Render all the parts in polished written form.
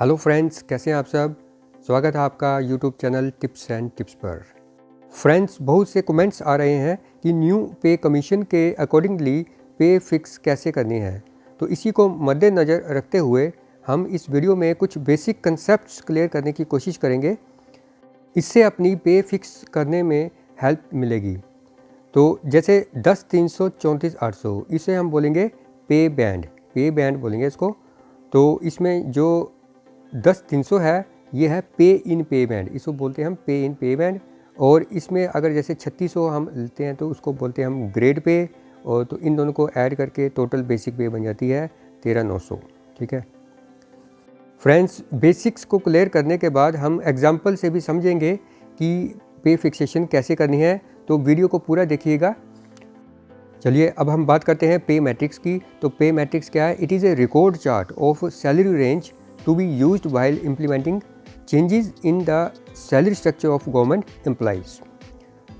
Hello friends, कैसे हैं आप सब। स्वागत है आपका YouTube channel tips and tips पर। फ्रेंड्स, बहुत से कमेंट्स आ रहे हैं कि न्यू पे कमीशन के अकॉर्डिंगली पे फिक्स कैसे करनी है। तो इसी को मद्देनज़र रखते हुए हम इस वीडियो में कुछ बेसिक कंसेप्ट्स क्लियर करने की कोशिश करेंगे। इससे अपनी पे फिक्स करने में हेल्प मिलेगी। तो जैसे 10 300 34 800 इसे हम बोलेंगे पे बैंड बोलेंगे इसको। तो इसमें जो 10 300 है, ये है पे इन पे बैंड, इसको बोलते हैं हम पे इन पे बैंड। और इसमें अगर जैसे 3600 हम लेते हैं तो उसको बोलते हैं हम ग्रेड पे। और तो इन दोनों को ऐड करके टोटल बेसिक पे बन जाती है 13900। ठीक है फ्रेंड्स, बेसिक्स को क्लियर करने के बाद हम एग्जाम्पल से भी समझेंगे कि पे फिक्सेशन कैसे करनी है। तो वीडियो को पूरा देखिएगा। चलिए अब हम बात करते हैं पे मैट्रिक्स की। तो पे मैट्रिक्स क्या है? It is a record chart of salary range to be used while implementing changes in the salary structure of government employees।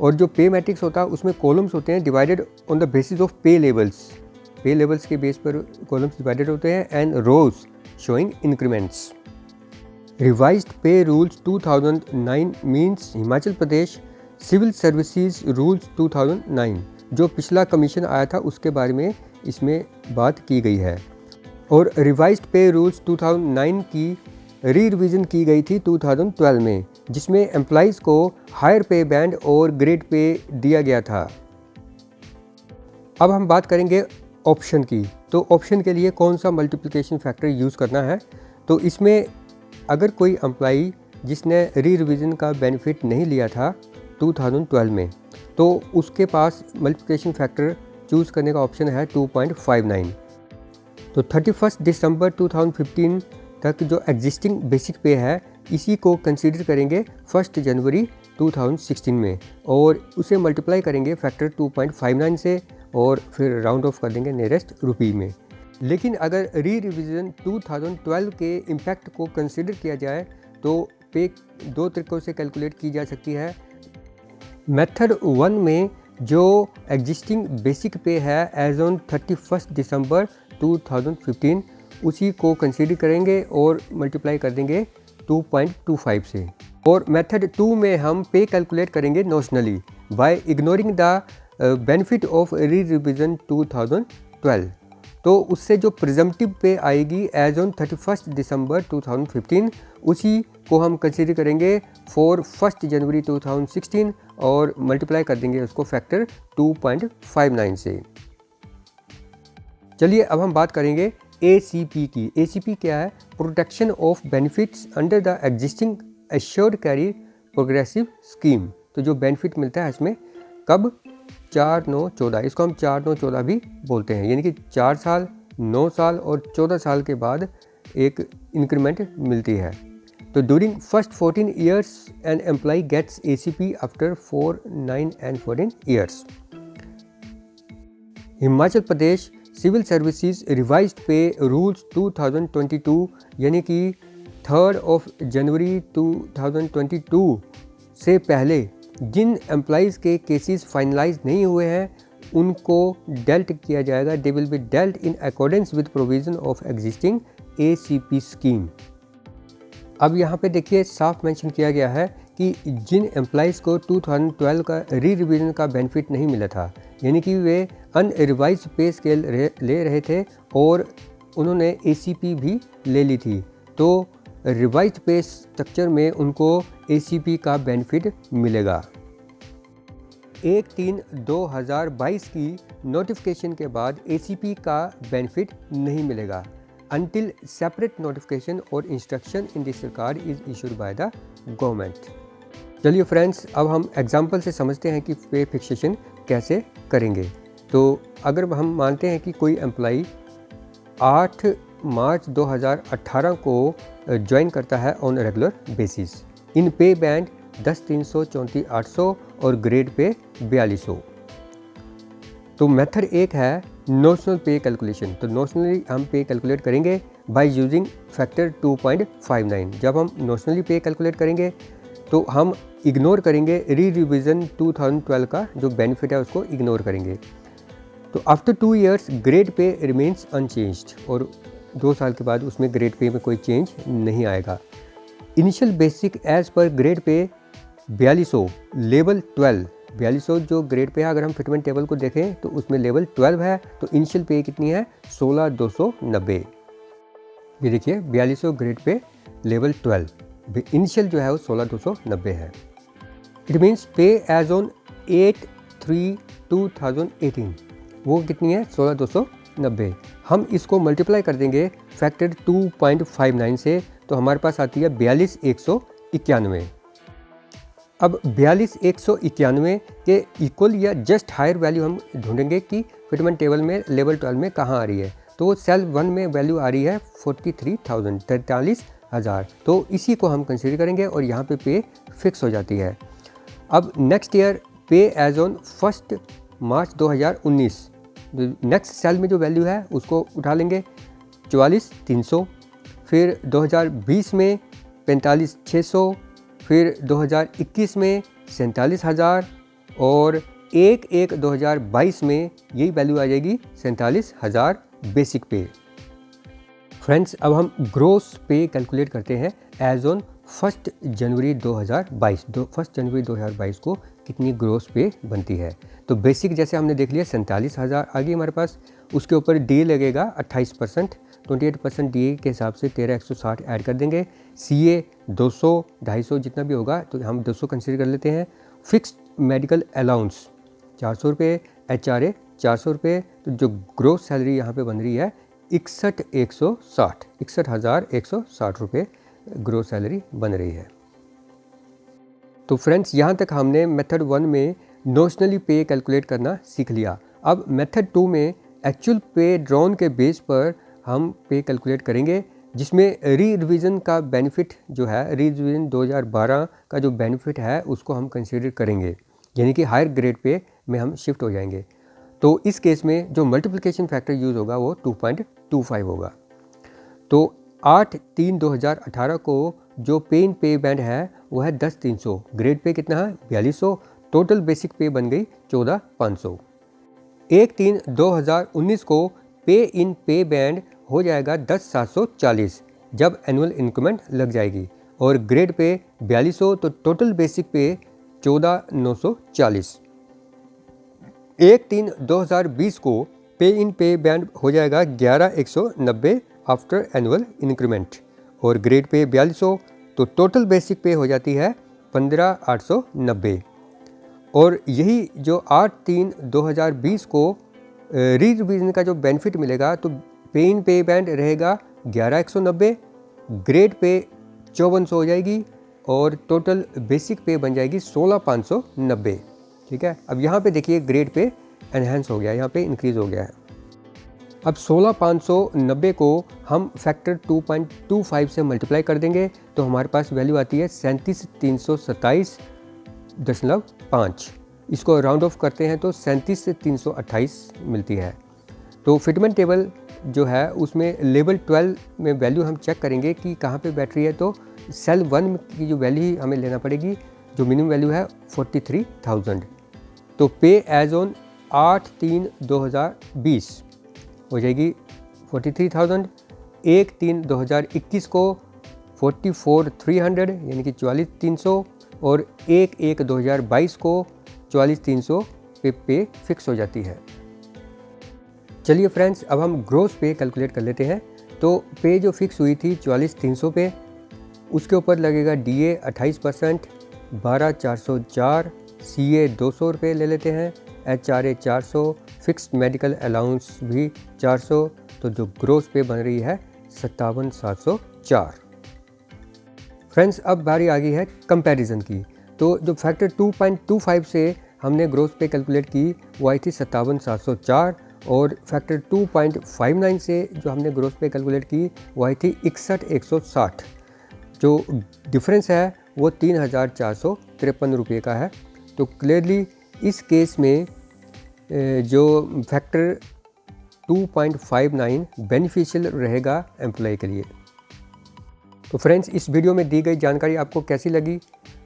और जो पे मैट्रिक्स होता है उसमें कॉलम्स होते हैं divided on the basis of pay levels के बेस पर कॉलम्स डिवाइडेड होते हैं and rows showing increments. Revised pay rules 2009 means Himachal Pradesh civil services rules 2009। जो पिछला कमीशन आया था उसके बारे में इसमें बात की गई है। और रिवाइज्ड पे रूल्स 2009 की रिवीजन की गई थी 2012 में, जिसमें एम्प्लॉइज़ को हायर पे बैंड और ग्रेड पे दिया गया था। अब हम बात करेंगे ऑप्शन की। तो ऑप्शन के लिए कौन सा मल्टीप्लिकेशन फैक्टर यूज़ करना है। तो इसमें अगर कोई एम्प्लॉई जिसने रिवीजन का बेनिफिट नहीं लिया था 2012 में, तो उसके पास मल्टीप्लिकेशन फैक्टर चूज़ करने का ऑप्शन है 2.59। तो 31 दिसंबर 2015 तक जो एग्जिस्टिंग बेसिक पे है इसी को कंसीडर करेंगे 1 जनवरी 2016 में, और उसे मल्टीप्लाई करेंगे फैक्टर 2.59 से और फिर राउंड ऑफ कर देंगे नियरेस्ट रुपी में। लेकिन अगर रिवीजन 2012 के इम्पैक्ट को कंसीडर किया जाए तो पे दो तरीक़ों से कैलकुलेट की जा सकती है। मेथड 1 में जो एग्जिस्टिंग बेसिक पे है एज ऑन 31 दिसंबर 2015 उसी को कंसीडर करेंगे और मल्टीप्लाई कर देंगे 2.25 से। और मेथड 2 में हम पे कैलकुलेट करेंगे notionally by ignoring the benefit of revision 2012। तो उससे जो प्रिजम्पटिव पे आएगी एज ऑन 31 दिसंबर 2015 उसी को हम कंसीडर करेंगे फॉर 1 जनवरी 2016 और मल्टीप्लाई कर देंगे उसको फैक्टर 2.59 से। चलिए अब हम बात करेंगे ACP की। ACP क्या है? Protection of benefits under the existing assured career progressive scheme. तो जो बेनिफिट मिलता है इसमें कब? 4-9-14, इसको हम 4-9-14 भी बोलते हैं, यानी कि 4 साल, 9 साल और 14 साल के बाद एक इंक्रीमेंट मिलती है। तो during first 14 years an employee gets ACP after 4, 9 and 14 years. Himachal Pradesh civil services revised pay rules 2022 यानी कि 3 जनवरी 2022 से पहले जिन एम्प्लॉइज़ के केसेस फाइनलाइज नहीं हुए हैं उनको डेल्ट किया जाएगा। They will be dealt in accordance with provision of existing ACP scheme. अब यहाँ पे देखिए साफ मेंशन किया गया है कि जिन एम्प्लॉइज़ को 2012 का रिवीजन का बेनिफिट नहीं मिला था, यानी कि वे अनरिवाइज पे स्केल ले रहे थे और उन्होंने ACP भी ले ली थी, तो रिवाइज पे स्ट्रक्चर में उनको ACP का बेनिफिट मिलेगा। 1/3/2022 की नोटिफिकेशन के बाद ACP का बेनिफिट नहीं मिलेगा until separate notification or instruction in this regard is issued by the government। चलिए फ्रेंड्स, अब हम एग्जाम्पल से समझते हैं कि पे फिक्सेशन कैसे करेंगे। तो अगर हम मानते हैं कि कोई एम्प्लॉई 8 मार्च 2018 को ज्वाइन करता है ऑन रेगुलर बेसिस इन पे बैंड 10 300 34 800 और ग्रेड पे 4200। तो मेथड एक है नोशनल पे कैलकुलेशन। तो नोशनली हम पे कैलकुलेट करेंगे बाय यूजिंग फैक्टर 2.59। जब हम नोशनली पे कैलकुलेट करेंगे तो हम इग्नोर करेंगे रिवीजन 2012 का जो बेनिफिट है उसको इग्नोर करेंगे। तो after 2 years grade pay remains unchanged और 2 साल के बाद उसमें ग्रेड पे में कोई चेंज नहीं आएगा। Initial basic as per grade pay 4200, level 12, 4200 जो ग्रेड पे है, अगर हम फिटमेंट टेबल को देखें तो उसमें लेवल 12 है, तो इनिशियल पे कितनी है 16290। ये देखिए 4200 ग्रेड पे लेवल 12, इनिशियल जो है वो 16290 है। इट मीन्स पे एज ऑन 8/3/2018 वो कितनी है 16290। हम इसको मल्टीप्लाई कर देंगे फैक्टर 2.59 से, तो हमारे पास आती है 42191। अब 42191 के इक्वल या जस्ट हायर वैल्यू हम ढूंढेंगे कि फिटमेंट टेबल में लेवल 12 में कहाँ आ रही है। तो वो सेल 1 में वैल्यू आ रही है 43,000, 43,000। तो इसी को हम कंसीडर करेंगे और यहाँ पे फिक्स हो जाती है। अब नेक्स्ट ईयर पे as on 1 March 2019, next cell में जो वैल्यू है उसको उठा लेंगे 44,300, फिर 2020 में 45,600, फिर 2021 में 47,000 और 1/1/2022 में यही वैल्यू आ जाएगी 47,000 बेसिक पे। फ्रेंड्स, अब हम ग्रोस पे कैलकुलेट करते हैं एज ऑन 1 जनवरी 2022। 1 जनवरी 2022 को कितनी ग्रोस पे बनती है। तो बेसिक जैसे हमने देख लिया 47,000 आ गई हमारे पास, उसके ऊपर डी लगेगा 28%, 28% डी के हिसाब से 13,160 ऐड कर देंगे। CA 200, 250 जितना भी होगा तो हम 200 कंसीडर कर लेते हैं। फिक्स्ड मेडिकल अलाउंस 400 रुपये, HRA 400 रुपये, तो जो ग्रोस सैलरी यहाँ पे बन रही है 61,160 रुपये ग्रोस सैलरी बन रही है। तो फ्रेंड्स, यहाँ तक हमने मेथड 1 में नोशनली पे कैलकुलेट करना सीख लिया। अब मेथड 2 में एक्चुअल पे ड्रॉन के बेस पर हम पे कैलकुलेट करेंगे, जिसमें री रिविज़न का बेनिफिट जो है, री रिविज़न 2012 का जो बेनिफिट है उसको हम कंसीडर करेंगे, यानी कि हायर ग्रेड पे में हम शिफ्ट हो जाएंगे। तो इस केस में जो मल्टीप्लिकेशन फैक्टर यूज़ होगा वो 2.25 होगा। तो 8/3/2018 को जो पे इन पे बैंड है वो है 10,300, ग्रेड पे कितना है 4200, टोटल बेसिक पे बन गई 14,500। 1/3/2019 को पे इन पे बैंड हो जाएगा 10,740 जब एनुअल इंक्रीमेंट लग जाएगी, और ग्रेड पे 4200, तो टोटल बेसिक पे 14,940। 1/3/2020 को पे इन पे बैंड हो जाएगा 11,190 आफ्टर एनुअल इंक्रीमेंट, और ग्रेड पे 4200, तो टोटल बेसिक पे हो जाती है 15,890। और यही जो 8/3/2020 को री रिविजन का जो बेनिफिट मिलेगा, तो पे इन पे बैंड रहेगा 11,190, ग्रेड पे 5400 हो जाएगी, और टोटल बेसिक पे बन जाएगी 16,590। ठीक है, अब यहाँ पे देखिए ग्रेड पे एनहेंस हो गया, यहाँ पे इंक्रीज़ हो गया है। अब 16,590 को हम फैक्टर 2.25 से मल्टीप्लाई कर देंगे, तो हमारे पास वैल्यू आती है 37,327.5। इसको राउंड ऑफ करते हैं तो 37 से 328 मिलती है। तो फिटमेंट टेबल जो है उसमें लेवल 12 में वैल्यू हम चेक करेंगे कि कहाँ पे बैठ रही है। तो सेल 1 की जो वैल्यू ही हमें लेना पड़ेगी, जो मिनिमम वैल्यू है 43,000। तो पे एज ऑन 8/3/2020 हो जाएगी 43,000। 1/3/2021 को 44,300 यानी कि 44,300, और 1/1/2022 को 44,300 पे फिक्स हो जाती है। चलिए फ्रेंड्स, अब हम ग्रोस पे कैलकुलेट कर लेते हैं। तो पे जो फिक्स हुई थी 44,300 पे, उसके ऊपर लगेगा DA 28%, 12,404, CA 200 रुपये ले लेते हैं, HRA 400, फिक्स्ड मेडिकल अलाउंस भी 400, तो जो ग्रोस पे बन रही है 57,704। फ्रेंड्स, अब बारी आ गई है कंपैरिजन की। तो जो फैक्टर 2.25 से हमने ग्रोस पे कैलकुलेट की वो आई थी 57,704, और फैक्टर 2.59 से जो हमने ग्रोस पे कैलकुलेट की वो आई थी 61,160। जो डिफरेंस है वो 3,453 रुपये का है। तो क्लियरली इस केस में जो फैक्टर 2.59 बेनिफिशियल रहेगा एम्प्लॉय के लिए। तो फ्रेंड्स, इस वीडियो में दी गई जानकारी आपको कैसी लगी?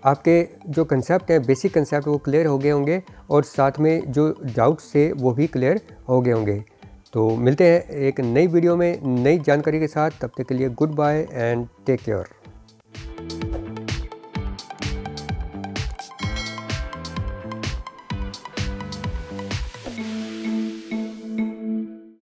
आपके जो कंसेप्ट हैं, बेसिक कंसेप्ट, वो क्लियर हो गए होंगे, और साथ में जो डाउट्स थे वो भी क्लियर हो गए होंगे। तो मिलते हैं एक नई वीडियो में नई जानकारी के साथ, तब तक के लिए good bye and take care.